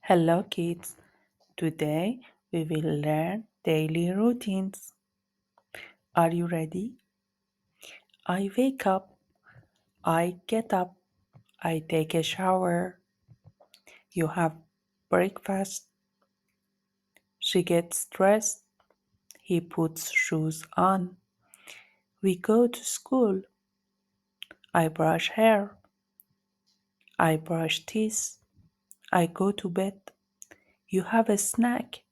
Hello kids, today we will learn daily routines. Are you ready? I wake up, I get up, I take a shower, you have breakfast, she gets dressed, he puts shoes on, we go to school, I brush hair, I brush teeth, I go to bed, you have a snack,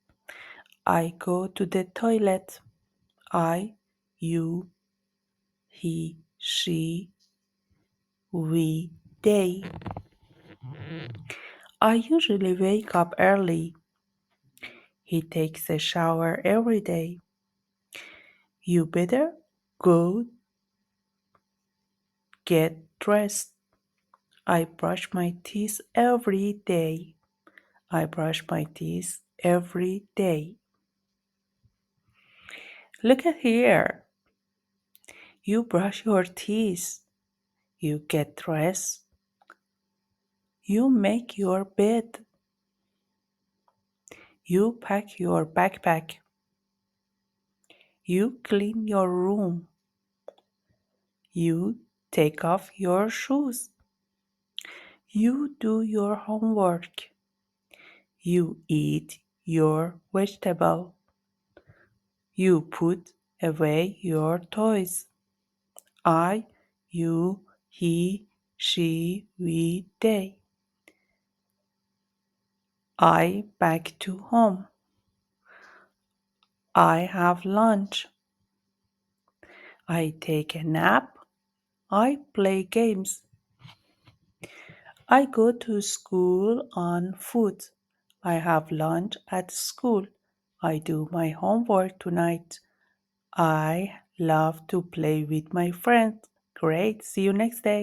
I go to the toilet, I, you, he, she, we, they. I usually wake up early. He takes a shower every day. You better go get dressed. I brush my teeth every day. I brush my teeth every day. Look at here. You brush your teeth. You get dressed. You make your bed. You pack your backpack. You clean your room. You take off your shoes. You do your homework. You eat your vegetable. You put away your toys. I, you, he, she, we, they. I back to home. I have lunch. I take a nap. I play games. I go to school on foot. I have lunch at school. I do my homework tonight. I love to play with my friends. Great. See you next day.